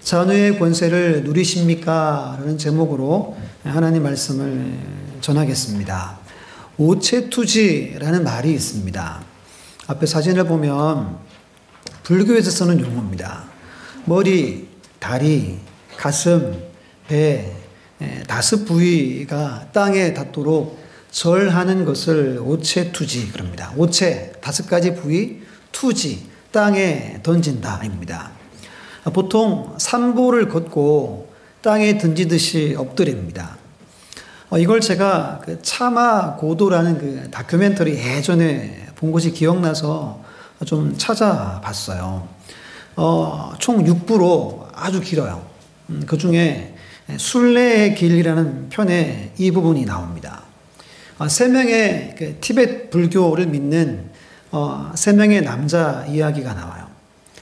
자녀의 권세를 누리십니까? 라는 제목으로 하나님 말씀을 전하겠습니다. 오체투지라는 말이 있습니다. 앞에 사진을 보면 불교에서 쓰는 용어입니다. 머리, 다리, 가슴, 배, 다섯 부위가 땅에 닿도록 절하는 것을 오체투지 그럽니다. 오체, 다섯 가지 부위, 투지, 땅에 던진다입니다. 보통 산보를 걷고 땅에 던지듯이 엎드립니다. 이걸 제가 그 차마 고도라는 그 다큐멘터리 예전에 본 것이 기억나서 좀 찾아봤어요. 총 6부로 아주 길어요. 그 중에 순례의 길이라는 편에 이 부분이 나옵니다. 3명의 그 티베트 불교를 믿는 3명의 남자 이야기가 나와요.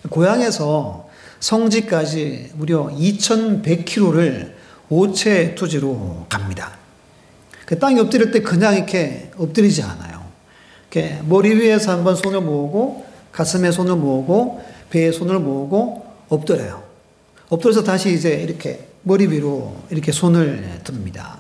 고향에서 성지까지 무려 2100km를 오체투지로 갑니다. 그 땅에 엎드릴 때 그냥 이렇게 엎드리지 않아요. 이렇게 머리 위에서 한번 손을 모으고 가슴에 손을 모으고 배에 손을 모으고 엎드려요. 엎드려서 다시 이제 이렇게 머리 위로 이렇게 손을 듭니다.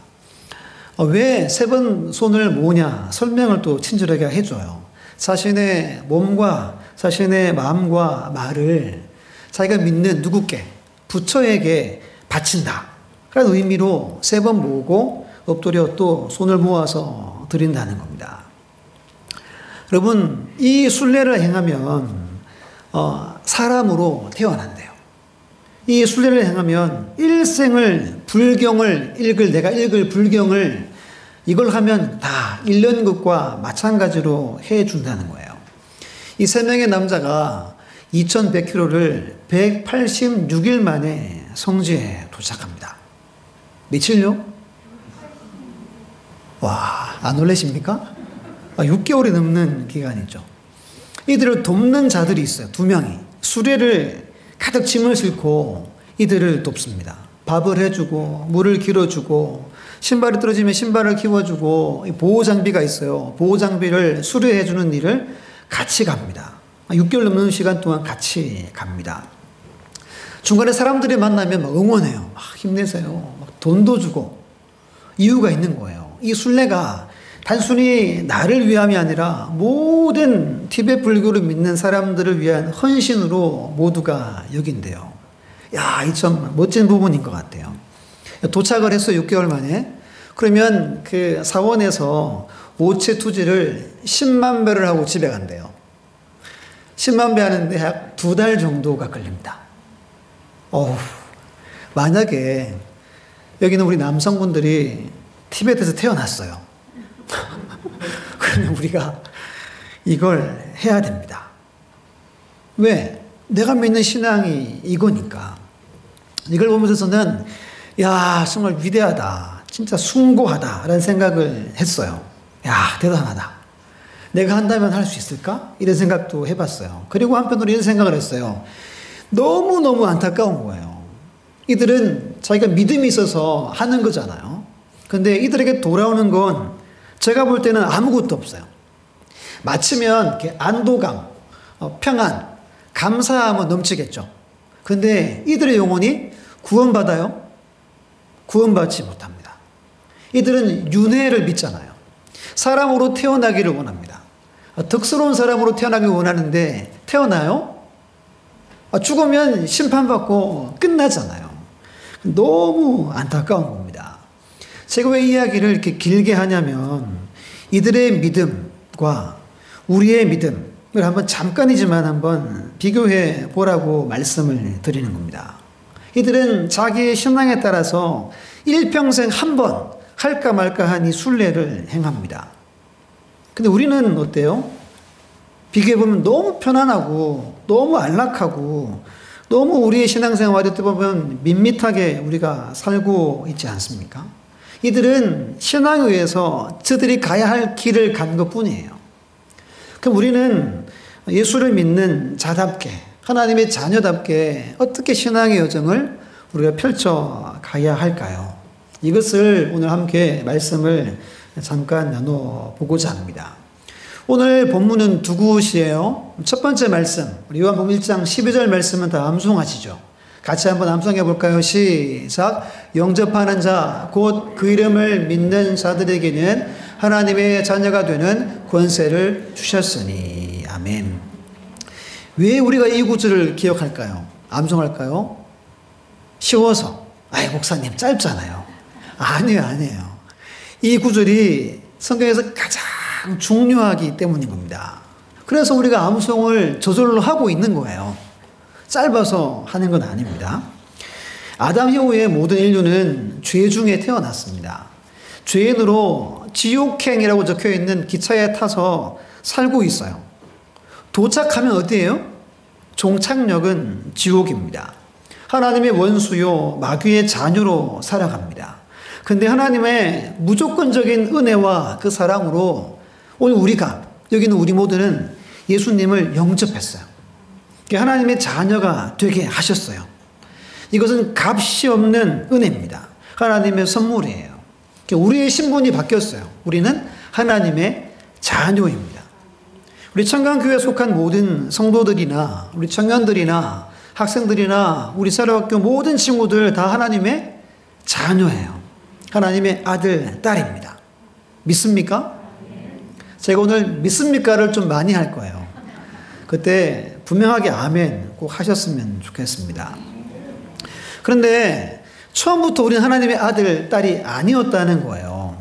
왜 3번 손을 모으냐 설명을 또 친절하게 해줘요. 자신의 몸과 자신의 마음과 말을 자기가 믿는 누구께, 부처에게 바친다. 그런 의미로 3번 모으고 엎드려 또 손을 모아서 드린다는 겁니다. 여러분, 이 순례를 행하면 사람으로 태어난대요. 이 순례를 행하면 일생을 불경을 내가 읽을 불경을 이걸 하면 다 읽는 것과 마찬가지로 해준다는 거예요. 이 3명의 남자가 2100km를 186일 만에 성지에 도착합니다. 며칠요? 와, 안 놀라십니까? 6개월이 넘는 기간이죠. 이들을 돕는 자들이 있어요. 2명이. 수레를 가득 짐을 싣고 이들을 돕습니다. 밥을 해주고 물을 길어주고 신발이 떨어지면 신발을 키워주고 보호장비가 있어요. 보호장비를 수리해주는 일을 같이 갑니다. 6개월 넘는 시간 동안 같이 갑니다. 중간에 사람들이 만나면 막 응원해요. 막 힘내세요. 막 돈도 주고 이유가 있는 거예요. 이 순례가 단순히 나를 위함이 아니라 모든 티베트 불교를 믿는 사람들을 위한 헌신으로 모두가 여긴대요. 야, 이 참 멋진 부분인 것 같아요. 도착을 했어요. 6개월 만에. 그러면 그 사원에서 오체투지를 10만 배를 하고 집에 간대요. 10만 배 하는데 약 2달 정도가 걸립니다. 만약에 여기는 우리 남성분들이 티베트에서 태어났어요. 그러면 우리가 이걸 해야 됩니다. 왜? 내가 믿는 신앙이 이거니까. 이걸 보면서는 야, 정말 위대하다. 진짜 숭고하다. 라는 생각을 했어요. 야, 대단하다. 내가 한다면 할 수 있을까? 이런 생각도 해봤어요. 그리고 한편으로 이런 생각을 했어요. 너무너무 안타까운 거예요. 이들은 자기가 믿음이 있어서 하는 거잖아요. 근데 이들에게 돌아오는 건 제가 볼 때는 아무것도 없어요. 마치면 이렇게 안도감, 평안, 감사함은 넘치겠죠. 근데 이들의 영혼이 구원받아요? 구원받지 못합니다. 이들은 윤회를 믿잖아요. 사람으로 태어나기를 원합니다. 덕스러운 사람으로 태어나기를 원하는데 태어나요? 죽으면 심판받고 끝나잖아요. 너무 안타까운 겁니다. 제가 왜 이야기를 이렇게 길게 하냐면 이들의 믿음과 우리의 믿음을 한번 잠깐이지만 한번 비교해 보라고 말씀을 드리는 겁니다. 이들은 자기의 신앙에 따라서 일평생 한 번 할까 말까 한 이 순례를 행합니다. 근데 우리는 어때요? 비교해보면 너무 편안하고 너무 안락하고 너무 우리의 신앙생활이 어떻게 보면 밋밋하게 우리가 살고 있지 않습니까? 이들은 신앙에 의해서 저들이 가야 할 길을 간 것뿐이에요. 그럼 우리는 예수를 믿는 자답게 하나님의 자녀답게 어떻게 신앙의 여정을 우리가 펼쳐 가야 할까요? 이것을 오늘 함께 말씀을 잠깐 나눠보고자 합니다. 오늘 본문은 두 곳이에요. 첫 번째 말씀, 우리 요한복음 1장 12절 말씀은 다 암송하시죠. 같이 한번 암송해 볼까요? 시작. 영접하는 자, 곧 그 이름을 믿는 자들에게는 하나님의 자녀가 되는 권세를 주셨으니. 아멘. 왜 우리가 이 구절을 기억할까요? 암송할까요? 쉬워서. 아이, 목사님 짧잖아요. 아니에요. 이 구절이 성경에서 가장 중요하기 때문인 겁니다. 그래서 우리가 암송을 저절로 하고 있는 거예요. 짧아서 하는 건 아닙니다. 아담 이후에 모든 인류는 죄 중에 태어났습니다. 죄인으로 지옥행이라고 적혀 있는 기차에 타서 살고 있어요. 도착하면 어디예요? 종착역은 지옥입니다. 하나님의 원수요, 마귀의 자녀로 살아갑니다. 근데 하나님의 무조건적인 은혜와 그 사랑으로 오늘 우리가, 여기는 우리 모두는 예수님을 영접했어요. 하나님의 자녀가 되게 하셨어요. 이것은 값이 없는 은혜입니다. 하나님의 선물이에요. 우리의 신분이 바뀌었어요. 우리는 하나님의 자녀입니다. 우리 청강교회에 속한 모든 성도들이나 우리 청년들이나 학생들이나 우리 사립학교 모든 친구들 다 하나님의 자녀예요. 하나님의 아들, 딸입니다. 믿습니까? 제가 오늘 믿습니까를 좀 많이 할 거예요. 그때 분명하게 아멘 꼭 하셨으면 좋겠습니다. 그런데 처음부터 우리는 하나님의 아들, 딸이 아니었다는 거예요.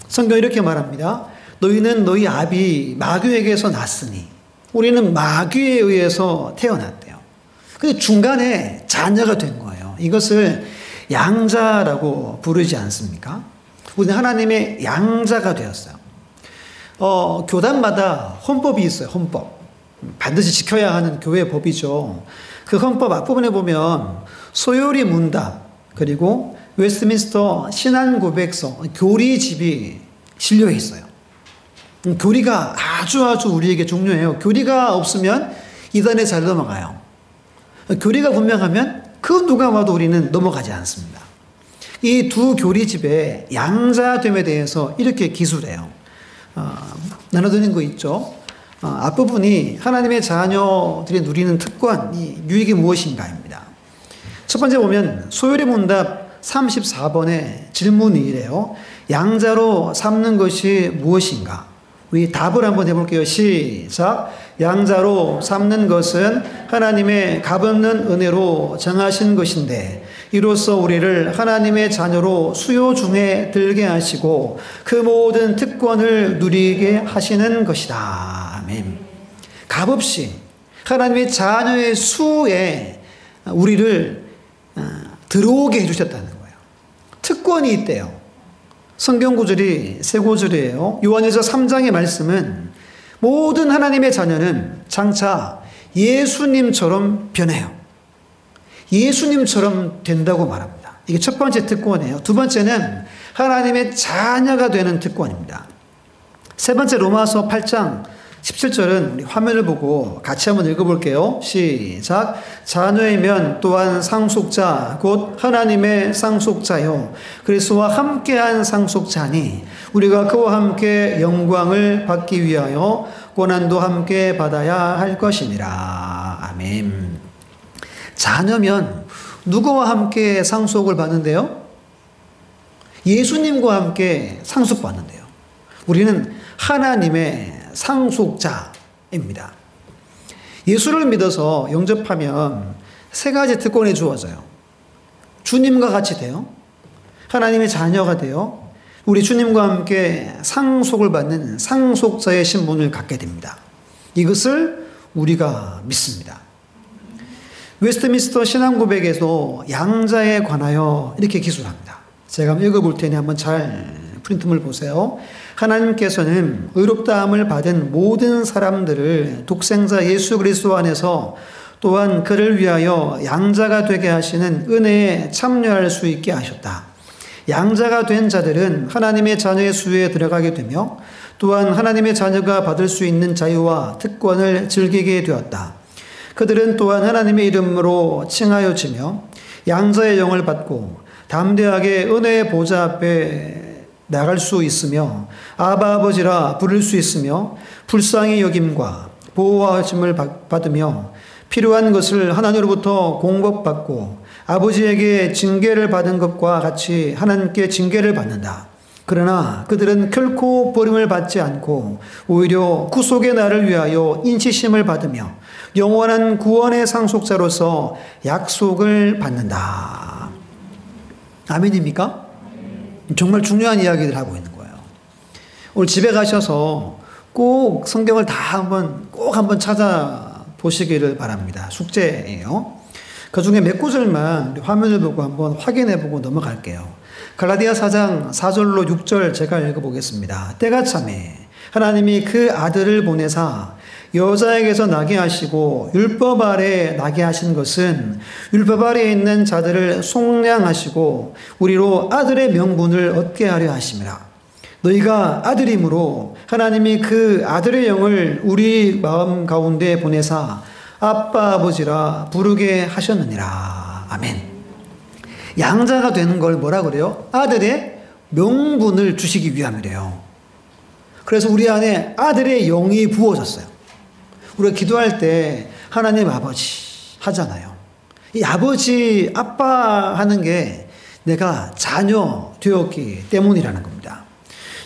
성경이 이렇게 말합니다. 너희는 너희 아비 마귀에게서 났으니. 우리는 마귀에 의해서 태어났대요. 근데 중간에 자녀가 된 거예요. 이것을 양자라고 부르지 않습니까? 우리는 하나님의 양자가 되었어요. 교단마다 헌법이 있어요. 헌법. 반드시 지켜야 하는 교회 법이죠. 그 헌법 앞부분에 보면 소요리 문답 그리고 웨스트민스터 신앙고백서 교리집이 실려 있어요. 교리가 아주 우리에게 중요해요. 교리가 없으면 이단에 잘 넘어가요. 교리가 분명하면 그 누가 와도 우리는 넘어가지 않습니다. 이 두 교리집의 양자됨에 대해서 이렇게 기술해요. 나눠드린 거 있죠. 앞부분이 하나님의 자녀들이 누리는 특권, 이 유익이 무엇인가입니다. 첫 번째 보면 소요리 문답 34번의 질문이 이래요. 양자로 삼는 것이 무엇인가? 우리 답을 한번 해볼게요. 시작. 양자로 삼는 것은 하나님의 값없는 은혜로 정하신 것인데 이로써 우리를 하나님의 자녀로 수요 중에 들게 하시고 그 모든 특권을 누리게 하시는 것이다. 아멘. 값없이 하나님의 자녀의 수에 우리를 들어오게 해주셨다는 거예요. 특권이 있대요. 성경 구절이 세 구절이에요. 요한일서 3장의 말씀은 모든 하나님의 자녀는 장차 예수님처럼 변해요. 예수님처럼 된다고 말합니다. 이게 첫 번째 특권이에요. 두 번째는 하나님의 자녀가 되는 특권입니다. 세 번째 로마서 8장 17절은 우리 화면을 보고 같이 한번 읽어볼게요. 시작. 자녀이면 또한 상속자 곧 하나님의 상속자요 그리스도와 함께한 상속자니 우리가 그와 함께 영광을 받기 위하여 고난도 함께 받아야 할 것이니라. 아멘. 자녀면 누구와 함께 상속을 받는데요? 예수님과 함께 상속받는데요. 우리는 하나님의 상속자입니다. 예수를 믿어서 영접하면 세 가지 특권이 주어져요. 주님과 같이 돼요. 하나님의 자녀가 돼요. 우리 주님과 함께 상속을 받는 상속자의 신분을 갖게 됩니다. 이것을 우리가 믿습니다. 웨스트민스터 신앙고백에서 양자에 관하여 이렇게 기술합니다. 제가 한번 읽어볼 테니 한번 잘 프린트물 보세요. 하나님께서는 의롭다함을 받은 모든 사람들을 독생자 예수 그리스도 안에서 또한 그를 위하여 양자가 되게 하시는 은혜에 참여할 수 있게 하셨다. 양자가 된 자들은 하나님의 자녀의 수에 들어가게 되며 또한 하나님의 자녀가 받을 수 있는 자유와 특권을 즐기게 되었다. 그들은 또한 하나님의 이름으로 칭하여지며 양자의 영을 받고 담대하게 은혜의 보좌 앞에 나갈 수 있으며 아바 아버지라 부를 수 있으며 불쌍히 여김과 보호하심을 받으며 필요한 것을 하나님으로부터 공급받고 아버지에게 징계를 받은 것과 같이 하나님께 징계를 받는다. 그러나 그들은 결코 버림을 받지 않고 오히려 구속의 날을 위하여 인치심을 받으며 영원한 구원의 상속자로서 약속을 받는다. 아멘입니까? 정말 중요한 이야기를 하고 있는 거예요. 오늘 집에 가셔서 꼭 성경을 꼭 한번 찾아보시기를 바랍니다. 숙제예요. 그 중에 몇 구절만 화면을 보고 한번 확인해 보고 넘어갈게요. 갈라디아 4장 4절로 6절 제가 읽어보겠습니다. 때가 참에 하나님이 그 아들을 보내사 여자에게서 나게 하시고 율법 아래 나게 하신 것은 율법 아래에 있는 자들을 속량하시고 우리로 아들의 명분을 얻게 하려 하심이라. 너희가 아들이므로 하나님이 그 아들의 영을 우리 마음 가운데 보내사 아빠 아버지라 부르게 하셨느니라. 아멘. 양자가 되는 걸 뭐라 그래요? 아들의 명분을 주시기 위함이래요. 그래서 우리 안에 아들의 영이 부어졌어요. 우리가 기도할 때 하나님 아버지 하잖아요. 이 아버지 아빠 하는 게 내가 자녀 되었기 때문이라는 겁니다.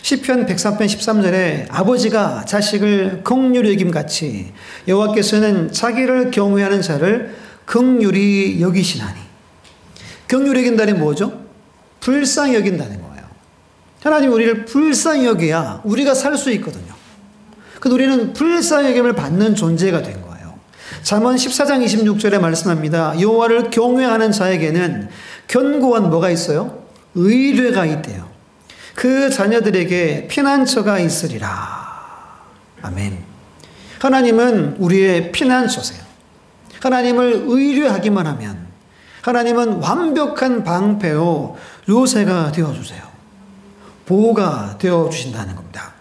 시편 103편 13절에 아버지가 자식을 긍휼히 여김같이 여호와께서는 자기를 경외하는 자를 긍휼히 여기시나니. 긍휼히 여긴다니 뭐죠? 불쌍히 여긴다는 거예요. 하나님 우리를 불쌍히 여겨야 우리가 살 수 있거든요. 그래서 우리는 불쌍히 여김을 받는 존재가 된 거예요. 잠언 14장 26절에 말씀합니다. 여호와를 경외하는 자에게는 견고한 뭐가 있어요? 의뢰가 있대요. 그 자녀들에게 피난처가 있으리라. 아멘. 하나님은 우리의 피난처세요. 하나님을 의뢰하기만 하면 하나님은 완벽한 방패요 요새가 되어주세요. 보호가 되어주신다는 겁니다.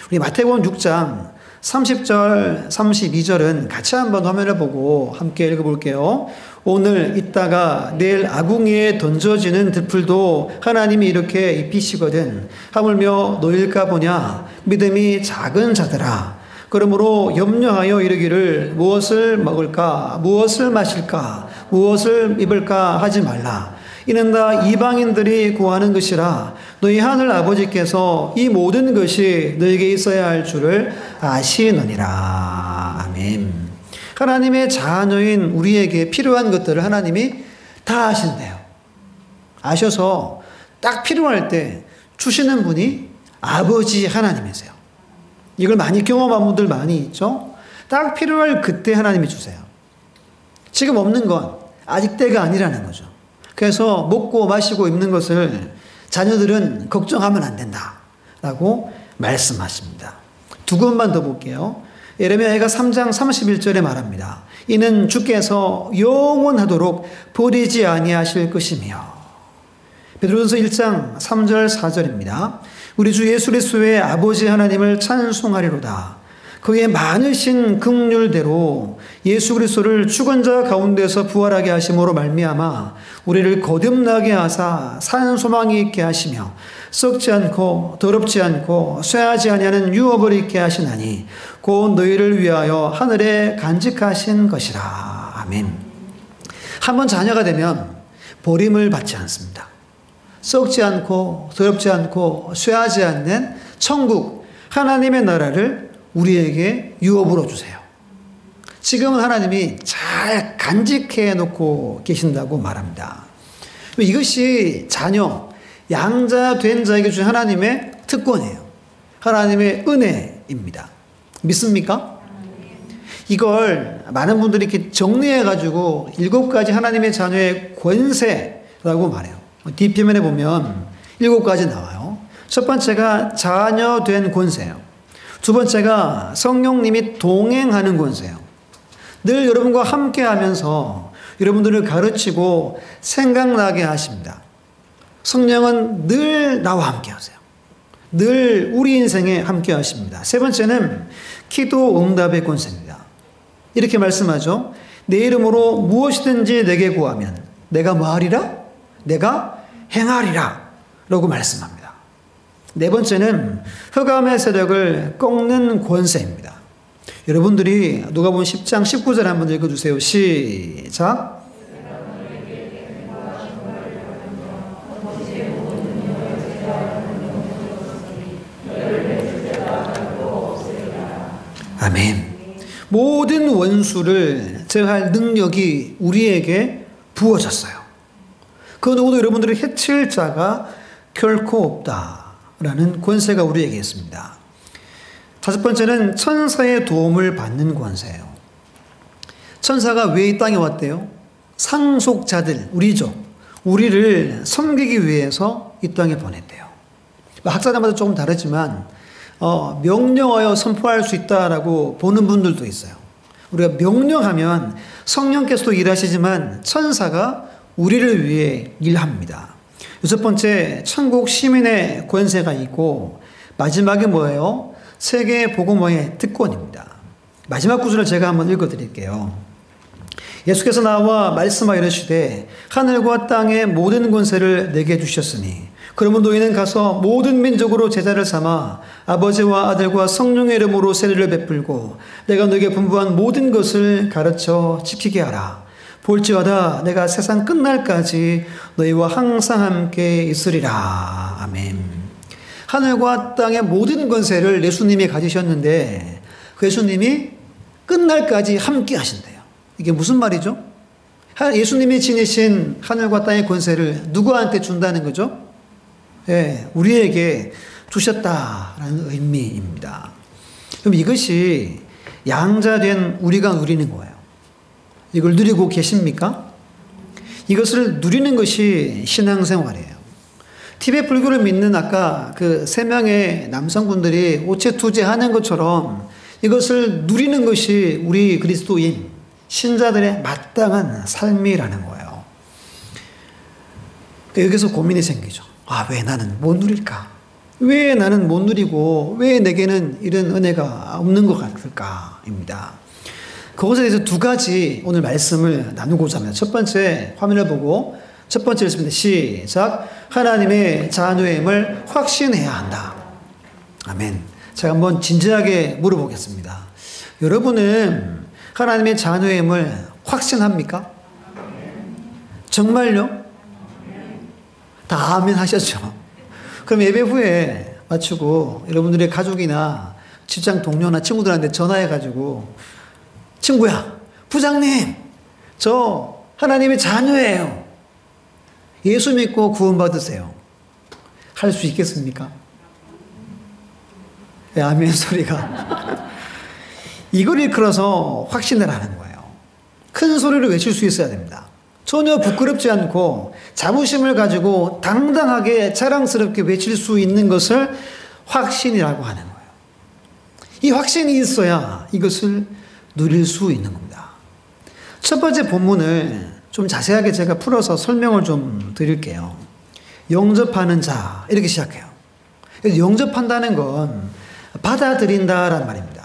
우리 마태복음 6장 30절 32절은 같이 한번 화면을 보고 함께 읽어볼게요. 오늘 있다가 내일 아궁이에 던져지는 들풀도 하나님이 이렇게 입히시거든 하물며 너일까 보냐 믿음이 작은 자들아. 그러므로 염려하여 이르기를 무엇을 먹을까 무엇을 마실까 무엇을 입을까 하지 말라. 이는 다 이방인들이 구하는 것이라. 너희 하늘 아버지께서 이 모든 것이 너에게 있어야 할 줄을 아시느니라. 아멘. 하나님의 자녀인 우리에게 필요한 것들을 하나님이 다 아신대요. 아셔서 딱 필요할 때 주시는 분이 아버지 하나님이세요. 이걸 많이 경험한 분들 많이 있죠? 딱 필요할 그때 하나님이 주세요. 지금 없는 건 아직 때가 아니라는 거죠. 그래서 먹고 마시고 입는 것을 자녀들은 걱정하면 안 된다 라고 말씀하십니다. 두 것만 더 볼게요. 예레미야가 3장 31절에 말합니다. 이는 주께서 영원하도록 버리지 아니하실 것이며. 베드로전서 1장 3절 4절입니다. 우리 주 예수 그리스도의 아버지 하나님을 찬송하리로다. 그의 많으신 긍휼대로 예수 그리스도를 죽은 자 가운데서 부활하게 하심으로 말미암아 우리를 거듭나게 하사 산 소망이 있게 하시며 썩지 않고 더럽지 않고 쇠하지 아니하는 유업을 있게 하시나니 곧 너희를 위하여 하늘에 간직하신 것이라. 아멘. 한번 자녀가 되면 버림을 받지 않습니다. 썩지 않고 더럽지 않고 쇠하지 않는 천국 하나님의 나라를 우리에게 유업으로 주세요. 지금은 하나님이 잘 간직해 놓고 계신다고 말합니다. 이것이 자녀, 양자 된 자에게 주신 하나님의 특권이에요. 하나님의 은혜입니다. 믿습니까? 이걸 많은 분들이 이렇게 정리해가지고 7가지 하나님의 자녀의 권세라고 말해요. 뒷표면에 보면 7가지 나와요. 첫 번째가 자녀된 권세예요. 두 번째가 성령님이 동행하는 권세예요. 늘 여러분과 함께 하면서 여러분들을 가르치고 생각나게 하십니다. 성령은 늘 나와 함께 하세요. 늘 우리 인생에 함께 하십니다. 세 번째는 기도 응답의 권세입니다. 이렇게 말씀하죠. 내 이름으로 무엇이든지 내게 구하면 내가 뭐 하리라? 내가 행하리라 라고 말씀합니다. 네 번째는 흑암의 세력을 꺾는 권세입니다. 여러분들이 누가복음 10장 19절 한번 읽어주세요. 시작. 아멘. 모든 원수를 제어할 능력이 우리에게 부어졌어요. 그 누구도 여러분들을 해칠 자가 결코 없다라는 권세가 우리에게 있습니다. 다섯 번째는 천사의 도움을 받는 권세예요. 천사가 왜 이 땅에 왔대요? 상속자들, 우리죠. 우리를 섬기기 위해서 이 땅에 보냈대요. 학자들마다 조금 다르지만 명령하여 선포할 수 있다라고 보는 분들도 있어요. 우리가 명령하면 성령께서도 일하시지만 천사가 우리를 위해 일합니다. 여섯 번째, 천국 시민의 권세가 있고 마지막에 뭐예요? 세계 복음화의 특권입니다. 마지막 구절을 제가 한번 읽어드릴게요. 예수께서 나와 말씀하여 이르시되 하늘과 땅의 모든 권세를 내게 주셨으니 그러면 너희는 가서 모든 민족으로 제자를 삼아 아버지와 아들과 성령의 이름으로 세례를 베풀고 내가 너에게 분부한 모든 것을 가르쳐 지키게 하라. 볼지어다 내가 세상 끝날까지 너희와 항상 함께 있으리라. 아멘. 하늘과 땅의 모든 권세를 예수님이 가지셨는데 그 예수님이 끝날까지 함께 하신대요. 이게 무슨 말이죠? 예수님이 지니신 하늘과 땅의 권세를 누구한테 준다는 거죠? 예, 우리에게 주셨다라는 의미입니다. 그럼 이것이 양자된 우리가 누리는 거예요. 이걸 누리고 계십니까? 이것을 누리는 것이 신앙생활이에요. 티베트 불교를 믿는 아까 그 3명의 남성분들이 오체투제 하는 것처럼 이것을 누리는 것이 우리 그리스도인 신자들의 마땅한 삶이라는 거예요. 여기서 고민이 생기죠. 왜 나는 못 누릴까? 왜 나는 못 누리고 왜 내게는 이런 은혜가 없는 것 같을까?입니다. 그것에 대해서 두 가지 오늘 말씀을 나누고자 합니다. 첫 번째 화면을 보고 첫 번째 읽습니다. 시작. 하나님의 자녀임을 확신해야 한다. 아멘. 제가 한번 진지하게 물어보겠습니다. 여러분은 하나님의 자녀임을 확신합니까? 정말요? 다 아멘 하셨죠? 그럼 예배 후에 마치고 여러분들의 가족이나 직장 동료나 친구들한테 전화해가지고 친구야, 부장님, 저 하나님의 자녀예요. 예수 믿고 구원받으세요. 할 수 있겠습니까? 네, 아멘 소리가. 이걸 일컬어서 확신을 하는 거예요. 큰 소리로 외칠 수 있어야 됩니다. 전혀 부끄럽지 않고 자부심을 가지고 당당하게 자랑스럽게 외칠 수 있는 것을 확신이라고 하는 거예요. 이 확신이 있어야 이것을 누릴 수 있는 겁니다. 첫 번째 본문을 좀 자세하게 제가 풀어서 설명을 좀 드릴게요. 영접하는 자, 이렇게 시작해요. 영접한다는 건 받아들인다라는 말입니다.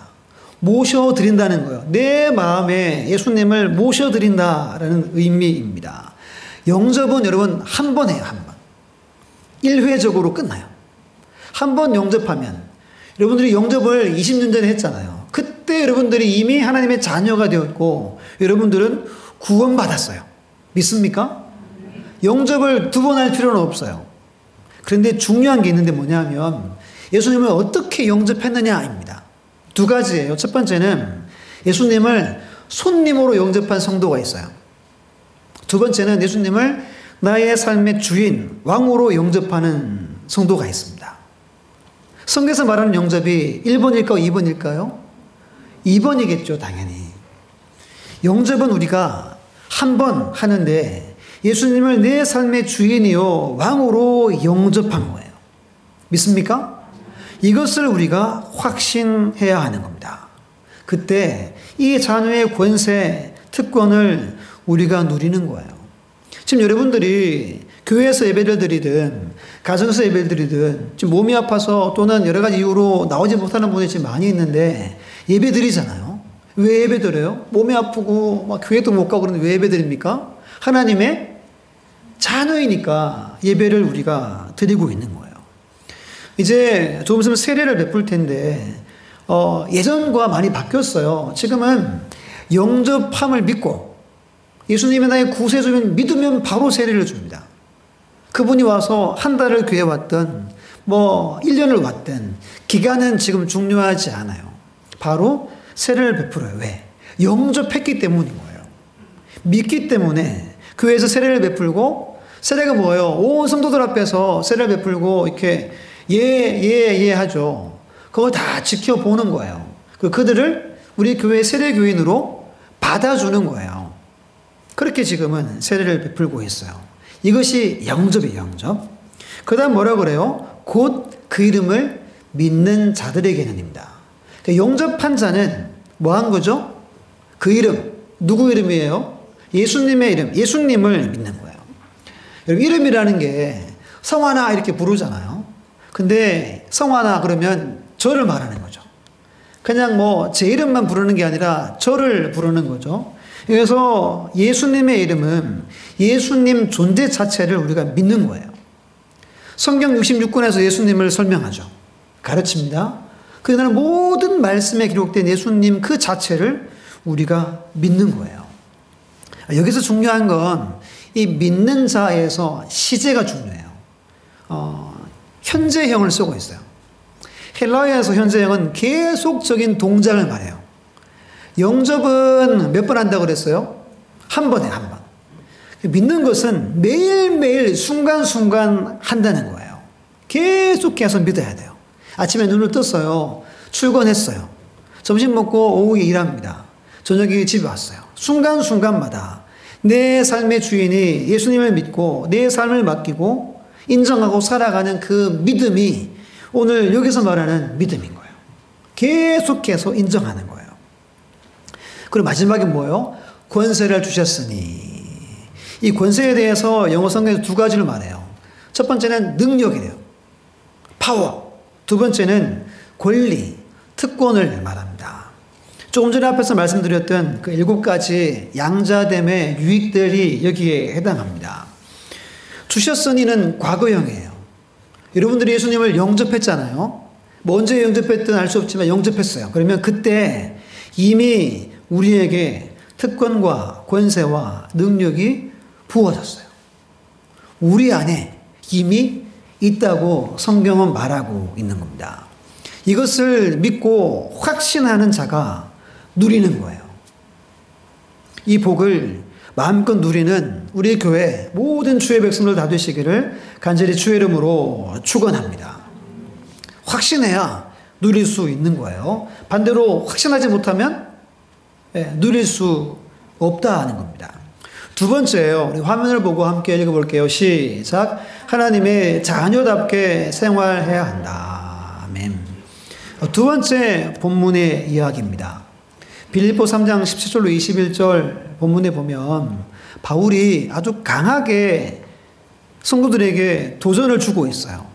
모셔드린다는 거예요. 내 마음에 예수님을 모셔드린다라는 의미입니다. 영접은 여러분 한 번 해요. 한 번. 1회적으로 끝나요. 한 번 영접하면 여러분들이 영접을 20년 전에 했잖아요. 그때 여러분들이 이미 하나님의 자녀가 되었고 여러분들은 구원받았어요. 믿습니까? 영접을 2번 할 필요는 없어요. 그런데 중요한 게 있는데 뭐냐면 예수님을 어떻게 영접했느냐입니다. 두 가지예요. 첫 번째는 예수님을 손님으로 영접한 성도가 있어요. 두 번째는 예수님을 나의 삶의 주인, 왕으로 영접하는 성도가 있습니다. 성경에서 말하는 영접이 1번일까요? 2번일까요? 2번이겠죠, 당연히. 영접은 우리가 한 번 하는데 예수님을 내 삶의 주인이요, 왕으로 영접한 거예요. 믿습니까? 이것을 우리가 확신해야 하는 겁니다. 그때 이 자녀의 권세, 특권을 우리가 누리는 거예요. 지금 여러분들이 교회에서 예배를 드리든 가정에서 예배를 드리든 지금 몸이 아파서 또는 여러 가지 이유로 나오지 못하는 분이 지금 많이 있는데 예배 드리잖아요. 왜 예배 드려요? 몸이 아프고 막 교회도 못 가고 그러는데 왜 예배 드립니까? 하나님의 자녀이니까 예배를 우리가 드리고 있는 거예요. 이제 조금 있으면 세례를 베풀 텐데 예전과 많이 바뀌었어요. 지금은 영접함을 믿고 예수님의 나의 구세주면 믿으면 바로 세례를 줍니다. 그분이 와서 한 달을 교회 왔든 뭐 1년을 왔든 기간은 지금 중요하지 않아요. 바로 세례를 베풀어요. 왜? 영접했기 때문인 거예요. 믿기 때문에 교회에서 세례를 베풀고, 세례가 뭐예요? 온 성도들 앞에서 세례를 베풀고 이렇게 예 하죠. 그거 다 지켜보는 거예요. 그들을 우리 교회 세례 교인으로 받아주는 거예요. 그렇게 지금은 세례를 베풀고 있어요. 이것이 영접이에요, 영접. 그 다음 뭐라 그래요? 곧 그 이름을 믿는 자들에게는입니다. 영접한 자는 뭐 한 거죠? 그 이름. 누구 이름이에요? 예수님의 이름. 예수님을 믿는 거예요. 여러분, 이름이라는 게 성화나 이렇게 부르잖아요. 근데 성화나 그러면 저를 말하는 거죠. 그냥 뭐 제 이름만 부르는 게 아니라 저를 부르는 거죠. 그래서 예수님의 이름은 예수님 존재 자체를 우리가 믿는 거예요. 성경 66권에서 예수님을 설명하죠. 가르칩니다. 그는 모든 말씀에 기록된 예수님 그 자체를 우리가 믿는 거예요. 여기서 중요한 건 이 믿는 자에서 시제가 중요해요. 현재형을 쓰고 있어요. 헬라어에서 현재형은 계속적인 동작을 말해요. 영접은 몇 번 한다고 그랬어요? 한 번에 한 번. 믿는 것은 매일매일 순간순간 한다는 거예요. 계속해서 믿어야 돼요. 아침에 눈을 떴어요. 출근했어요. 점심 먹고 오후에 일합니다. 저녁에 집에 왔어요. 순간순간마다 내 삶의 주인이 예수님을 믿고 내 삶을 맡기고 인정하고 살아가는 그 믿음이 오늘 여기서 말하는 믿음인 거예요. 계속해서 인정하는 거예요. 그리고 마지막에 뭐예요? 권세를 주셨으니. 이 권세에 대해서 영어 성경에서 두 가지를 말해요. 첫 번째는 능력이래요. 파워. 두 번째는 권리, 특권을 말합니다. 조금 전에 앞에서 말씀드렸던 그 7가지 양자됨의 유익들이 여기에 해당합니다. 주셨으니는 과거형이에요. 여러분들이 예수님을 영접했잖아요. 뭐 언제 영접했든 알 수 없지만 영접했어요. 그러면 그때 이미 우리에게 특권과 권세와 능력이 부어졌어요. 우리 안에 이미 있다고 성경은 말하고 있는 겁니다. 이것을 믿고 확신하는 자가 누리는 거예요. 이 복을 마음껏 누리는 우리 교회 모든 주의 백성들 다 되시기를 간절히 주의 이름으로 축원합니다. 확신해야 누릴 수 있는 거예요. 반대로 확신하지 못하면 누릴 수 없다는 겁니다. 두 번째예요. 우리 화면을 보고 함께 읽어볼게요. 시작. 하나님의 자녀답게 생활해야 한다. 아멘. 두 번째 본문의 이야기입니다. 빌립보 3장 17절로 21절 본문에 보면 바울이 아주 강하게 성도들에게 도전을 주고 있어요.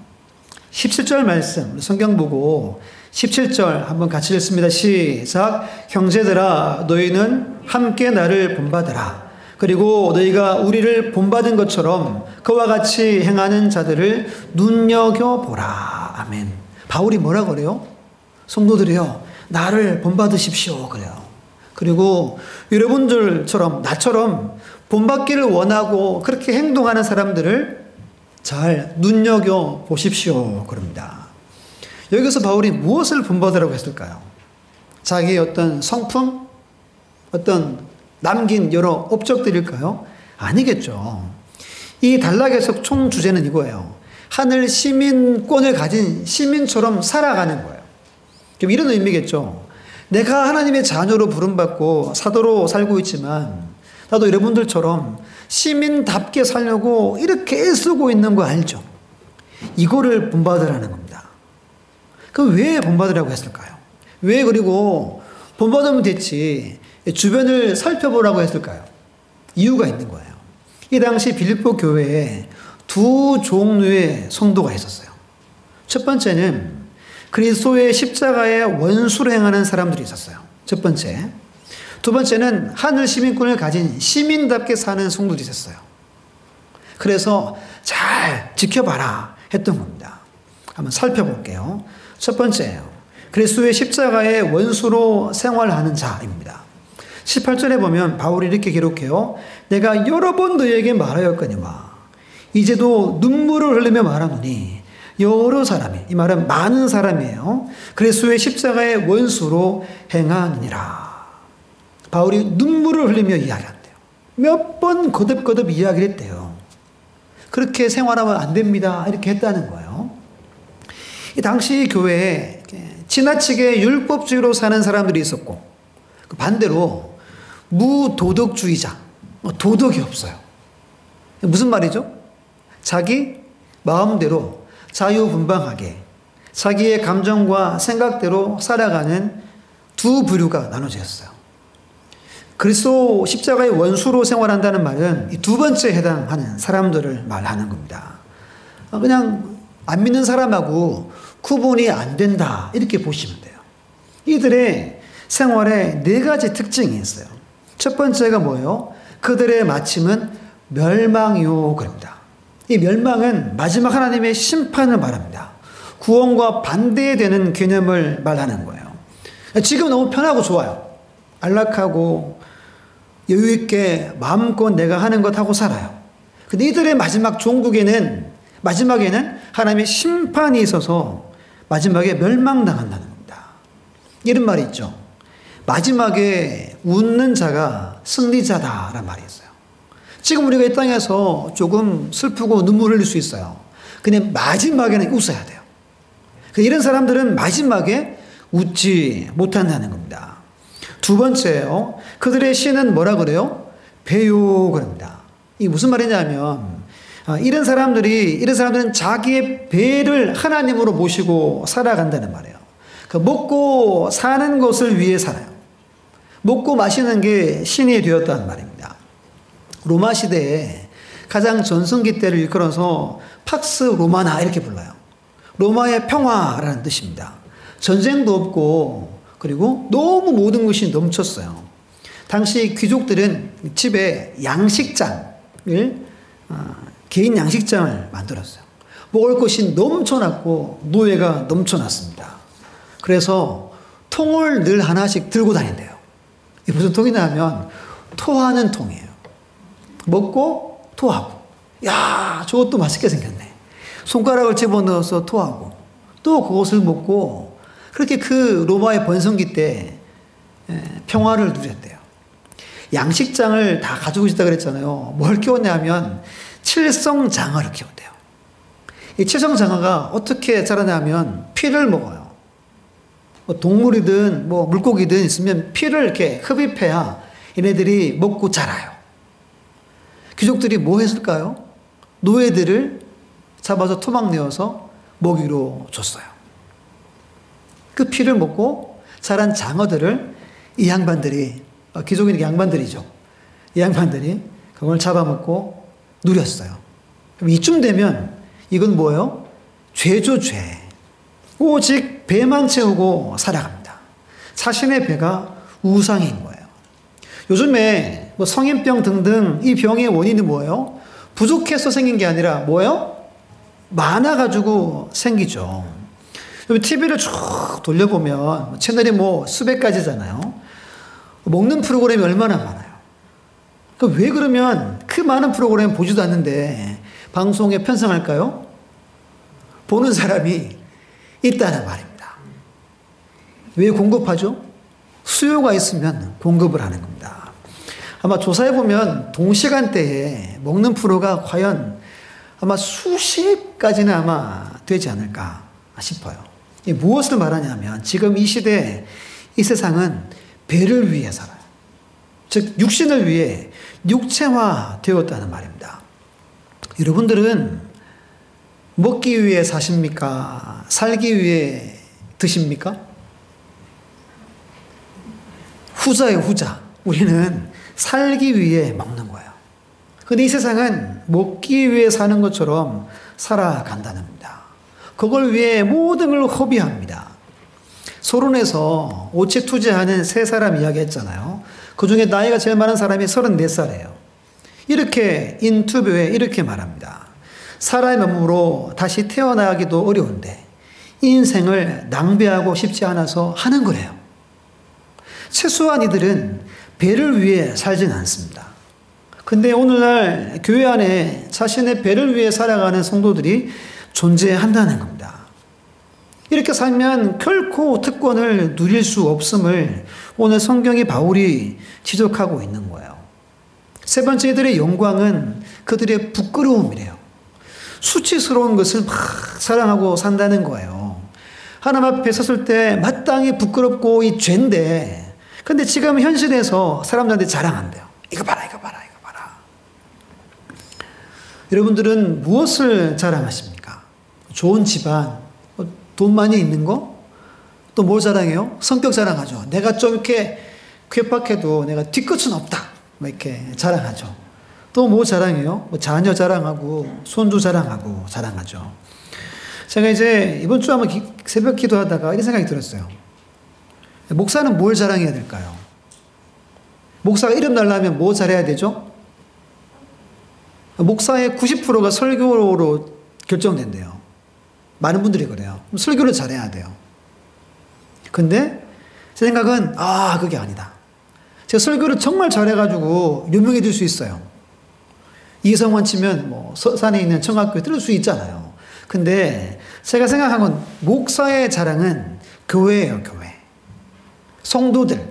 17절 말씀 성경 보고 17절 한번 같이 읽습니다. 시작. 형제들아 너희는 함께 나를 본받으라. 그리고 너희가 우리를 본받은 것처럼 그와 같이 행하는 자들을 눈여겨보라. 아멘. 바울이 뭐라 그래요? 성도들이요, 나를 본받으십시오 그래요. 그리고 여러분들처럼 나처럼 본받기를 원하고 그렇게 행동하는 사람들을 잘 눈여겨보십시오 그럽니다. 여기서 바울이 무엇을 본받으라고 했을까요? 자기의 어떤 성품? 어떤 남긴 여러 업적들일까요? 아니겠죠. 이 단락에서 총 주제는 이거예요. 하늘 시민권을 가진 시민처럼 살아가는 거예요. 좀 이런 의미겠죠. 내가 하나님의 자녀로 부름받고 사도로 살고 있지만 나도 여러분들처럼 시민답게 살려고 이렇게 애쓰고 있는 거 알죠? 이거를 본받으라는 겁니다. 그럼 왜 본받으라고 했을까요? 왜 그리고 본받으면 됐지 주변을 살펴보라고 했을까요? 이유가 있는 거예요. 이 당시 빌립보 교회에 두 종류의 성도가 있었어요. 첫 번째는 그리스도의 십자가의 원수로 행하는 사람들이 있었어요. 첫 번째. 두 번째는 하늘 시민권을 가진 시민답게 사는 성도들이 있었어요. 그래서 잘 지켜봐라 했던 겁니다. 한번 살펴볼게요. 첫 번째예요. 그리스도의 십자가의 원수로 생활하는 자입니다. 18절에 보면 바울이 이렇게 기록해요. 내가 여러 번 너희에게 말하였거니와 이제도 눈물을 흘리며 말하노니 여러 사람이, 이 말은 많은 사람이에요. 그리스도의 십자가의 원수로 행하느니라. 바울이 눈물을 흘리며 이야기한대요. 몇 번 거듭거듭 이야기를 했대요. 그렇게 생활하면 안 됩니다. 이렇게 했다는 거예요. 이 당시 교회에 지나치게 율법주의로 사는 사람들이 있었고, 반대로 무도덕주의자, 도덕이 없어요. 무슨 말이죠? 자기 마음대로 자유분방하게 자기의 감정과 생각대로 살아가는 두 부류가 나눠져 있어요. 그리스도 십자가의 원수로 생활한다는 말은 이 두 번째에 해당하는 사람들을 말하는 겁니다. 그냥 안 믿는 사람하고 구분이 안 된다, 이렇게 보시면 돼요. 이들의 생활에 네 가지 특징이 있어요. 첫 번째가 뭐예요? 그들의 마침은 멸망이요, 그럽니다. 이 멸망은 마지막 하나님의 심판을 말합니다. 구원과 반대되는 개념을 말하는 거예요. 지금 너무 편하고 좋아요. 안락하고 여유있게 마음껏 내가 하는 것 하고 살아요. 근데 이들의 마지막 종국에는, 마지막에는 하나님의 심판이 있어서 마지막에 멸망당한다는 겁니다. 이런 말이 있죠. 마지막에 웃는 자가 승리자다라는 말이 있어요. 지금 우리가 이 땅에서 조금 슬프고 눈물 흘릴 수 있어요. 근데 마지막에는 웃어야 돼요. 이런 사람들은 마지막에 웃지 못한다는 겁니다. 두 번째요. 그들의 신은 뭐라 그래요? 배요, 그럽니다. 이게 무슨 말이냐면, 이런 사람들은 자기의 배를 하나님으로 모시고 살아간다는 말이에요. 먹고 사는 것을 위해 살아요. 먹고 마시는 게 신이 되었다는 말입니다. 로마 시대에 가장 전성기 때를 일컬어서 팍스 로마나 이렇게 불러요. 로마의 평화라는 뜻입니다. 전쟁도 없고 그리고 너무 모든 것이 넘쳤어요. 당시 귀족들은 집에 양식장을 개인 양식장을 만들었어요. 먹을 것이 넘쳐났고 노예가 넘쳐났습니다. 그래서 통을 늘 하나씩 들고 다닌대요. 이게 무슨 통이냐 하면 토하는 통이에요. 먹고 토하고, 야, 저것도 맛있게 생겼네. 손가락을 집어넣어서 토하고 또 그것을 먹고, 그렇게 그 로마의 번성기 때 평화를 누렸대요. 양식장을 다 가지고 있다 그랬잖아요. 뭘 키웠냐면 칠성장어를 키웠대요. 이 칠성장어가 어떻게 자라냐면 피를 먹어요. 동물이든 물고기든 있으면 피를 이렇게 흡입해야 얘네들이 먹고 자라요. 귀족들이 뭐 했을까요? 노예들을 잡아서 토막 내어서 먹이로 줬어요. 그 피를 먹고 자란 장어들을 이 양반들이, 귀족이니까 양반들이죠. 이 양반들이 그걸 잡아먹고 누렸어요. 그럼 이쯤 되면 이건 뭐예요? 죄죠, 죄. 오직 배만 채우고 살아갑니다. 자신의 배가 우상인 거예요. 요즘에 성인병 등등 이 병의 원인이 뭐예요? 부족해서 생긴 게 아니라 뭐예요? 많아가지고 생기죠. TV를 쭉 돌려보면 채널이 수백 가지잖아요. 먹는 프로그램이 얼마나 많아요. 왜 그러면 그 많은 프로그램 보지도 않는데 방송에 편성할까요? 보는 사람이 있다는 말입니다. 왜 공급하죠? 수요가 있으면 공급을 하는 겁니다. 아마 조사해보면 동시간대에 먹는 프로가 과연 아마 수십 가지는 아마 되지 않을까 싶어요. 무엇을 말하냐면 지금 이 시대, 이 세상은 배를 위해 살아요. 즉 육신을 위해 육체화 되었다는 말입니다. 여러분들은 먹기 위해 사십니까? 살기 위해 드십니까? 후자예요, 후자. 우리는 살기 위해 먹는 거예요. 근데 이 세상은 먹기 위해 사는 것처럼 살아간다는 겁니다. 그걸 위해 모든 걸 허비합니다. 소론에서 오직 투자하는 세 사람 이야기했잖아요. 그 중에 나이가 제일 많은 사람이 34살이에요. 이렇게 인터뷰에 이렇게 말합니다. 사람의 몸으로 다시 태어나기도 어려운데 인생을 낭비하고 싶지 않아서 하는 거래요. 최소한 이들은 배를 위해 살진 않습니다. 근데 오늘날 교회 안에 자신의 배를 위해 살아가는 성도들이 존재한다는 겁니다. 이렇게 살면 결코 특권을 누릴 수 없음을 오늘 성경의 바울이 지적하고 있는 거예요. 세 번째, 이들의 영광은 그들의 부끄러움이래요. 수치스러운 것을 막 사랑하고 산다는 거예요. 하나님 앞에 섰을 때 마땅히 부끄럽고 이 죄인데, 근데 지금 현실에서 사람들한테 자랑한대요. 이거 봐라, 이거 봐라, 이거 봐라. 여러분들은 무엇을 자랑하십니까? 좋은 집안, 돈 많이 있는 거? 또 뭘 자랑해요? 성격 자랑하죠. 내가 좀 이렇게 괴팍해도 내가 뒤끝은 없다. 뭐 이렇게 자랑하죠. 또 뭐 자랑해요? 뭐 자녀 자랑하고, 손주 자랑하고, 자랑하죠. 제가 이제 이번 주 한번 새벽 기도하다가 이런 생각이 들었어요. 목사는 뭘 자랑해야 될까요? 목사가 이름 날라면 뭐 잘해야 되죠? 목사의 90%가 설교로 결정된대요. 많은 분들이 그래요. 설교를 잘해야 돼요. 근데 제 생각은 그게 아니다. 제가 설교를 정말 잘해가지고 유명해질 수 있어요. 이성원 치면 뭐 서산에 있는 청학교에 들을 수 있잖아요. 근데 제가 생각한 건 목사의 자랑은 교회예요, 교회. 성도들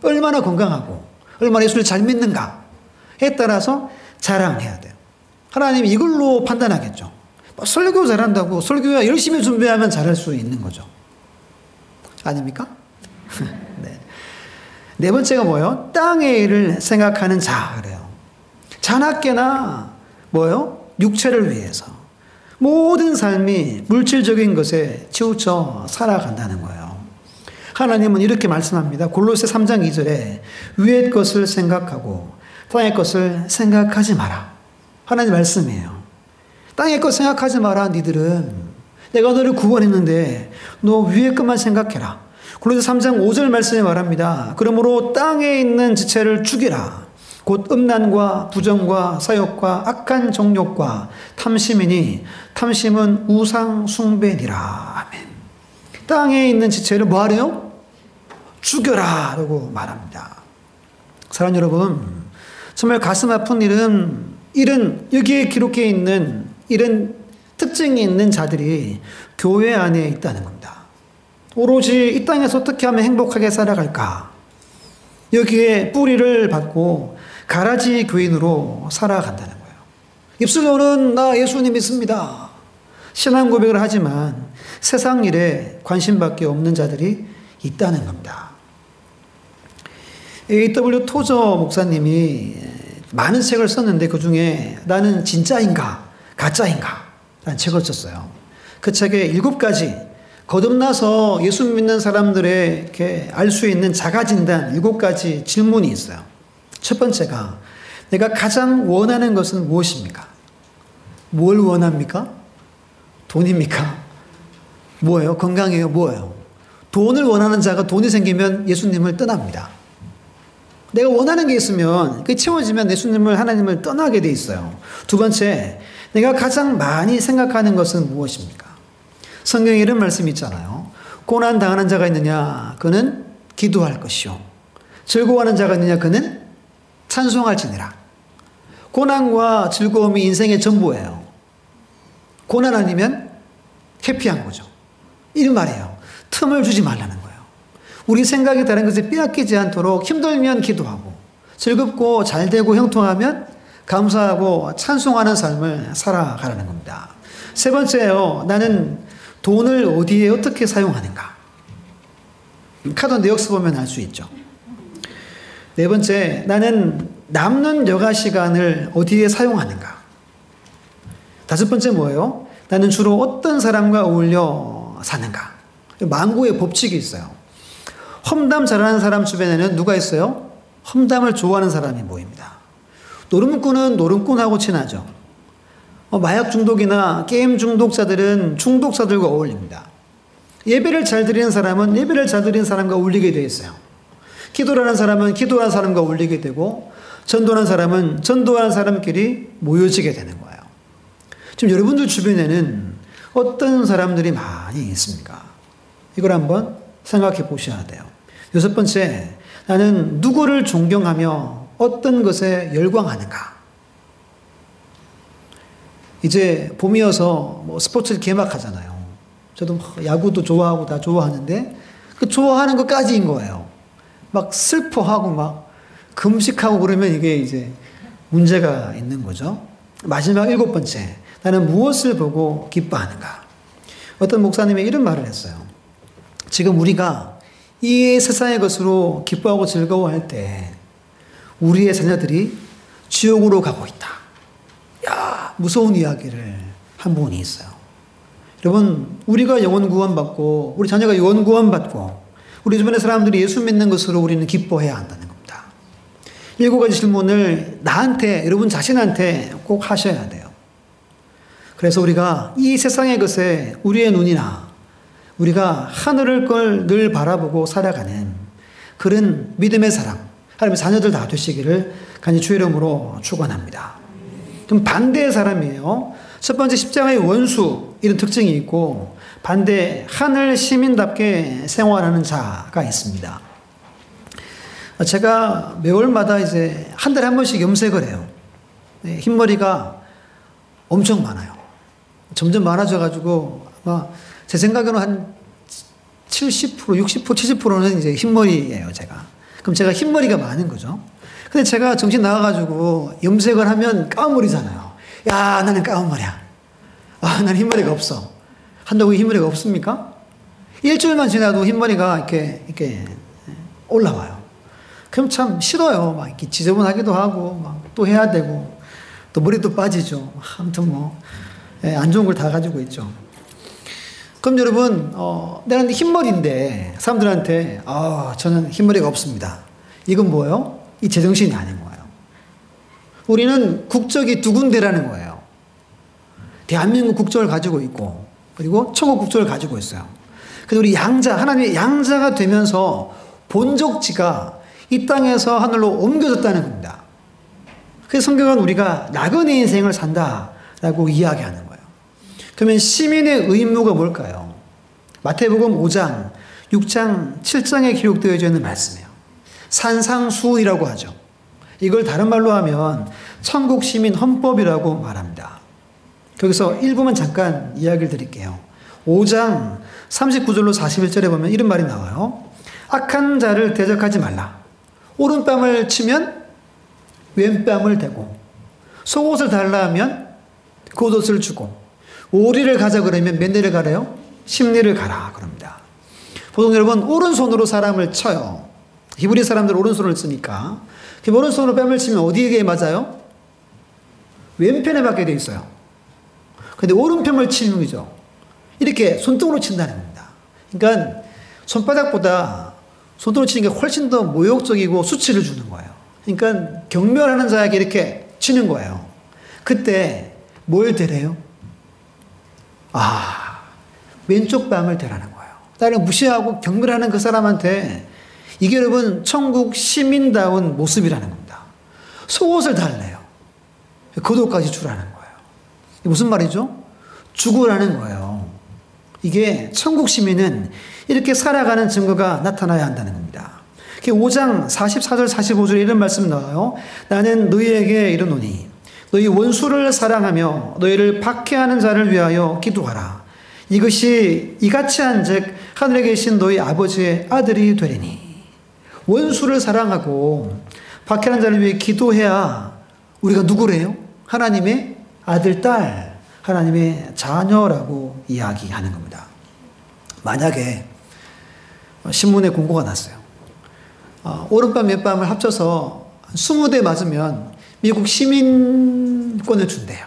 얼마나 건강하고 얼마나 예수를 잘 믿는가에 따라서 자랑해야 돼요. 하나님이 이걸로 판단하겠죠. 설교 잘한다고 설교야 열심히 준비하면 잘할 수 있는 거죠. 아닙니까? 네. 네 번째가 뭐예요? 땅의 일을 생각하는 자 그래요. 자나깨나 뭐예요? 육체를 위해서 모든 삶이 물질적인 것에 치우쳐 살아간다는 거예요. 하나님은 이렇게 말씀합니다. 골로새 3장 2절에 위의 것을 생각하고 땅의 것을 생각하지 마라. 하나님 말씀이에요. 땅의 것 생각하지 마라. 니들은 내가 너를 구원했는데 너 위의 것만 생각해라. 골로새 3장 5절 말씀에 말합니다. 그러므로 땅에 있는 지체를 죽이라. 곧 음란과 부정과 사욕과 악한 정욕과 탐심이니 탐심은 우상 숭배니라. 아멘. 땅에 있는 지체를 뭐 하래요? 죽여라 라고 말합니다. 사랑하는 여러분, 정말 가슴 아픈 일은 여기에 기록해 있는 이런 특징이 있는 자들이 교회 안에 있다는 겁니다. 오로지 이 땅에서 어떻게 하면 행복하게 살아갈까? 여기에 뿌리를 받고 가라지 교인으로 살아간다는 거예요. 입술로는 나 예수님 믿습니다. 신앙 고백을 하지만 세상 일에 관심밖에 없는 자들이 있다는 겁니다. A.W. 토저 목사님이 많은 책을 썼는데 그 중에 나는 진짜인가 가짜인가 라는 책을 썼어요. 그 책에 7가지 거듭나서 예수 믿는 사람들의 이렇게 알 수 있는 자가진단 7가지 질문이 있어요. 첫 번째가 내가 가장 원하는 것은 무엇입니까? 뭘 원합니까? 돈입니까? 뭐예요? 건강이에요? 뭐예요? 돈을 원하는 자가 돈이 생기면 예수님을 떠납니다. 내가 원하는 게 있으면 그게 채워지면 예수님을 하나님을 떠나게 돼 있어요. 두 번째, 내가 가장 많이 생각하는 것은 무엇입니까? 성경에 이런 말씀이 있잖아요. 고난 당하는 자가 있느냐? 그는 기도할 것이요. 즐거워하는 자가 있느냐? 그는 찬송할지니라. 고난과 즐거움이 인생의 전부예요. 고난 아니면 해피한 거죠. 이 말이에요. 틈을 주지 말라는 거예요. 우리 생각이 다른 것에 빼앗기지 않도록 힘들면 기도하고 즐겁고 잘되고 형통하면 감사하고 찬송하는 삶을 살아가라는 겁니다. 세 번째요. 나는 돈을 어디에 어떻게 사용하는가. 카드 내역서 보면 알 수 있죠. 네 번째, 나는 남는 여가 시간을 어디에 사용하는가. 다섯 번째 뭐예요? 나는 주로 어떤 사람과 어울려 사는가. 망고의 법칙이 있어요. 험담 잘하는 사람 주변에는 누가 있어요? 험담을 좋아하는 사람이 모입니다. 노름꾼은 노름꾼하고 친하죠. 마약 중독이나 게임 중독자들은 중독자들과 어울립니다. 예배를 잘 드리는 사람은 예배를 잘 드리는 사람과 어울리게 되어 있어요. 기도하는 사람은 기도하는 사람과 어울리게 되고 전도하는 사람은 전도하는 사람끼리 모여지게 되는 거예요. 지금 여러분들 주변에는 어떤 사람들이 많이 있습니까? 이걸 한번 생각해 보셔야 돼요. 여섯 번째, 나는 누구를 존경하며 어떤 것에 열광하는가? 이제 봄이어서 뭐 스포츠 개막하잖아요. 저도 야구도 좋아하고 다 좋아하는데 그 좋아하는 것까지인 거예요. 막 슬퍼하고 막 금식하고 그러면 이게 이제 문제가 있는 거죠. 마지막 7번째. 나는 무엇을 보고 기뻐하는가? 어떤 목사님이 이런 말을 했어요. 지금 우리가 이 세상의 것으로 기뻐하고 즐거워할 때 우리의 자녀들이 지옥으로 가고 있다. 야, 무서운 이야기를 한 분이 있어요. 여러분, 우리가 영원 구원받고 우리 자녀가 영원 구원받고 우리 주변의 사람들이 예수 믿는 것으로 우리는 기뻐해야 한다는 겁니다. 7가지 질문을 나한테, 여러분 자신한테 꼭 하셔야 돼요. 그래서 우리가 이 세상의 것에 우리의 눈이나 우리가 하늘을 걸 늘 바라보고 살아가는 그런 믿음의 사람, 하나님의 자녀들 다 되시기를 간절히 주의 이름으로 축원합니다. 그럼 반대의 사람이에요. 첫 번째 십자가의 원수, 이런 특징이 있고 반대 하늘 시민답게 생활하는 자가 있습니다. 제가 매월마다 이제 한 달에 한 번씩 염색을 해요. 흰머리가 엄청 많아요. 점점 많아져가지고 아마 제 생각에는 한 70%, 60%, 70%는 이제 흰머리예요, 제가. 그럼 제가 흰머리가 많은 거죠. 근데 제가 정신 나가가지고 염색을 하면 까만 머리잖아요. 야, 나는 까만 머리야. 아, 나는 흰머리가 없어. 한다고 흰머리가 없습니까? 일주일만 지나도 흰머리가 이렇게 올라와요. 그럼 참 싫어요. 막 이렇게 지저분하기도 하고, 막 또 해야 되고, 또 머리도 빠지죠. 아무튼 뭐, 안 좋은 걸 다 가지고 있죠. 그럼 여러분, 나는 흰머리인데, 사람들한테, 저는 흰머리가 없습니다. 이건 뭐예요? 이 제정신이 아닌 거예요. 우리는 국적이 두 군데라는 거예요. 대한민국 국적을 가지고 있고, 그리고 천국 국적을 가지고 있어요. 그래서 우리 양자, 하나님의 양자가 되면서 본적지가 이 땅에서 하늘로 옮겨졌다는 겁니다. 그래서 성경은 우리가 나그네 인생을 산다라고 이야기하는 거예요. 그러면 시민의 의무가 뭘까요? 마태복음 5장, 6장, 7장에 기록되어 있는 말씀이에요. 산상수훈이라고 하죠. 이걸 다른 말로 하면 천국 시민 헌법이라고 말합니다. 거기서 일부만 잠깐 이야기를 드릴게요. 5장 39절로 41절에 보면 이런 말이 나와요. 악한 자를 대적하지 말라. 오른뺨을 치면 왼뺨을 대고, 속옷을 달라 하면 겉옷을 주고, 오리를 가자 그러면 몇 리를 가래요? 10리를 가라 그럽니다. 보통 여러분 오른손으로 사람을 쳐요. 히브리 사람들 오른손을 쓰니까. 오른손으로 뺨을 치면 어디에 맞아요? 왼편에 맞게 돼 있어요. 근데 오른편을 치는 거죠. 이렇게 손등으로 친다는 겁니다. 그러니까 손바닥보다 손등으로 치는 게 훨씬 더 모욕적이고 수치를 주는 거예요. 그러니까 경멸하는 자에게 이렇게 치는 거예요. 그때 뭘 대래요? 왼쪽 뺨을 대라는 거예요. 나를 무시하고 경멸하는 그 사람한테 이게 여러분 천국 시민다운 모습이라는 겁니다. 속옷을 달래요. 겉옷까지 주라는 거예요. 무슨 말이죠? 죽으라는 거예요. 이게 천국 시민은 이렇게 살아가는 증거가 나타나야 한다는 겁니다. 5장 44절 45절에 이런 말씀 나와요. 나는 너희에게 이르노니 너희 원수를 사랑하며 너희를 박해하는 자를 위하여 기도하라. 이것이 이같이 한즉 하늘에 계신 너희 아버지의 아들이 되리니. 원수를 사랑하고 박해하는 자를 위해 기도해야 우리가 누구래요? 하나님의 아들, 딸, 하나님의 자녀라고 이야기하는 겁니다. 만약에 신문에 공고가 났어요. 오른밤 왼밤을 합쳐서 20대 맞으면 미국 시민권을 준대요.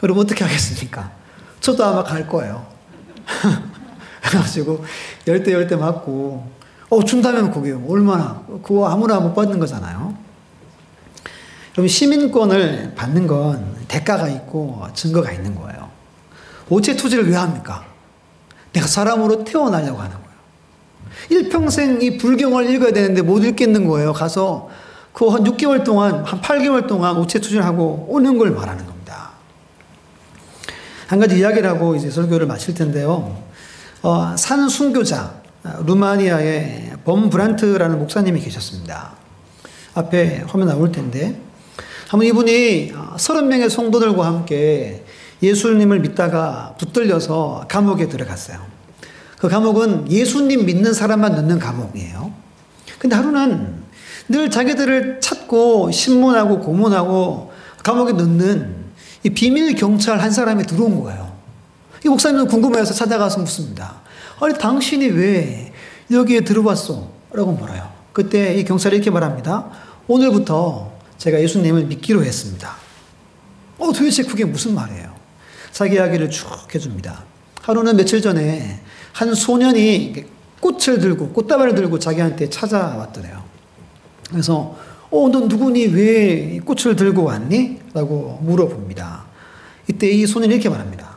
그럼 어떻게 하겠습니까? 저도 아마 갈 거예요. 그래가지고 10대 맞고 준다면 그게 얼마나, 그거 아무나 못 받는 거잖아요. 그럼 시민권을 받는 건 대가가 있고 증거가 있는 거예요. 오체 투지를 왜 합니까? 내가 사람으로 태어나려고 하는 거예요. 일평생 이 불경을 읽어야 되는데 못 읽겠는 거예요. 가서 그 한 6개월 동안, 한 8개월 동안 우체 투지를 하고 오는 걸 말하는 겁니다. 한 가지 이야기를 하고 이제 설교를 마칠 텐데요. 산 순교자, 루마니아의 범 브란트라는 목사님이 계셨습니다. 앞에 화면 나올 텐데, 한번 이분이 30명의 성도들과 함께 예수님을 믿다가 붙들려서 감옥에 들어갔어요. 그 감옥은 예수님 믿는 사람만 넣는 감옥이에요. 근데 하루는 늘 자기들을 찾고 신문하고 고문하고 감옥에 넣는 이 비밀 경찰 한 사람이 들어온 거예요. 이 목사님은 궁금해서 찾아가서 묻습니다. 아니 당신이 왜 여기에 들어왔어? 라고 물어요. 그때 이 경찰이 이렇게 말합니다. 오늘부터 제가 예수님을 믿기로 했습니다. 도대체 그게 무슨 말이에요? 자기 이야기를 쭉 해줍니다. 하루는 며칠 전에 한 소년이 꽃을 들고 꽃다발을 들고 자기한테 찾아왔더래요. 그래서 너 누구니? 왜 꽃을 들고 왔니? 라고 물어봅니다. 이때 이 소년이 이렇게 말합니다.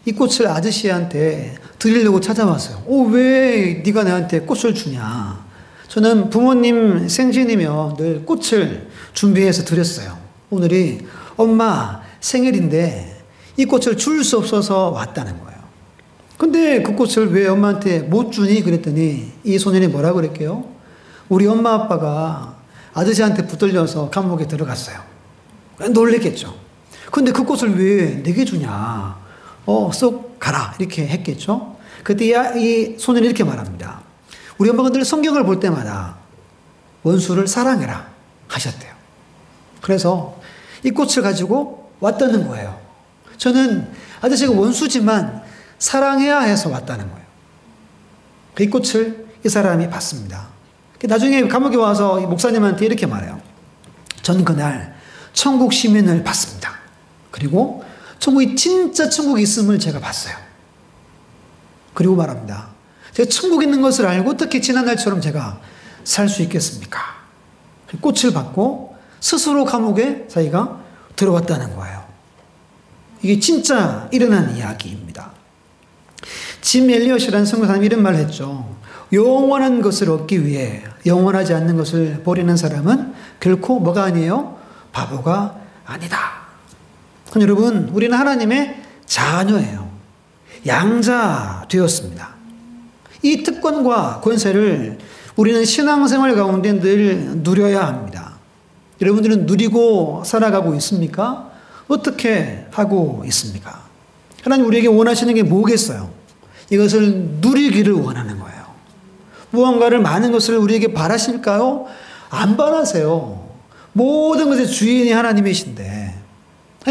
이 꽃을 아저씨한테 드리려고 찾아왔어요. 왜 네가 나한테 꽃을 주냐? 저는 부모님 생신이면 늘 꽃을 준비해서 드렸어요. 오늘이 엄마 생일인데 이 꽃을 줄 수 없어서 왔다는 거예요. 근데 그 꽃을 왜 엄마한테 못 주니? 그랬더니 이 소년이 뭐라고 그랬게요? 우리 엄마 아빠가 아저씨한테 붙들려서 감옥에 들어갔어요. 놀랬겠죠. 근데 그 꽃을 왜 내게 주냐? 쏙 가라. 이렇게 했겠죠. 그때 이 소년이 이렇게 말합니다. 우리 엄마가 늘 성경을 볼 때마다 원수를 사랑해라 하셨대요. 그래서 이 꽃을 가지고 왔다는 거예요. 저는 아저씨가 원수지만 사랑해야 해서 왔다는 거예요. 이 꽃을 이 사람이 받습니다. 나중에 감옥에 와서 이 목사님한테 이렇게 말해요. 전 그날 천국 시민을 봤습니다. 그리고 천국이 진짜 천국이 있음을 제가 봤어요. 그리고 말합니다. 제가 천국 있는 것을 알고 어떻게 지난날처럼 제가 살 수 있겠습니까? 꽃을 받고 스스로 감옥에 자기가 들어왔다는 거예요. 이게 진짜 일어난 이야기입니다. 짐 엘리엇이라는 선교사님이 이런 말을 했죠. 영원한 것을 얻기 위해 영원하지 않는 것을 버리는 사람은 결코 뭐가 아니에요? 바보가 아니다. 여러분, 우리는 하나님의 자녀예요. 양자 되었습니다. 이 특권과 권세를 우리는 신앙생활 가운데 늘 누려야 합니다. 여러분들은 누리고 살아가고 있습니까? 어떻게 하고 있습니까? 하나님 우리에게 원하시는 게 뭐겠어요? 이것을 누리기를 원하는 거예요. 무언가를 많은 것을 우리에게 바라실까요? 안 바라세요. 모든 것의 주인이 하나님이신데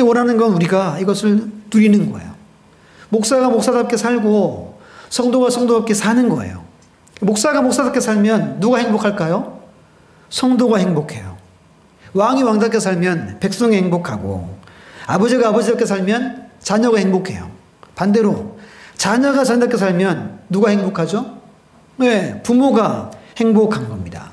원하는 건 우리가 이것을 누리는 거예요. 목사가 목사답게 살고 성도가 성도답게 사는 거예요. 목사가 목사답게 살면 누가 행복할까요? 성도가 행복해요. 왕이 왕답게 살면 백성이 행복하고 아버지가 아버지답게 살면 자녀가 행복해요. 반대로 자녀가 자녀답게 살면 누가 행복하죠? 네, 부모가 행복한 겁니다.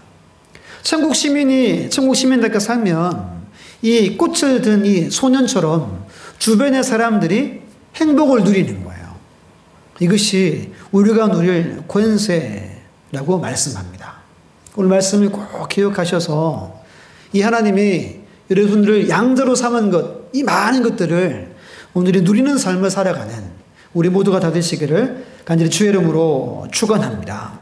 천국 시민답게 살면 이 꽃을 든 이 소년처럼 주변의 사람들이 행복을 누리는 거예요. 이것이 우리가 누릴 권세라고 말씀합니다. 오늘 말씀을 꼭 기억하셔서 이 하나님이 여러분들을 양자로 삼은 것, 이 많은 것들을 오늘이 누리는 삶을 살아가는 우리 모두가 다 되시기를 간절히 주의 이름으로 축원합니다.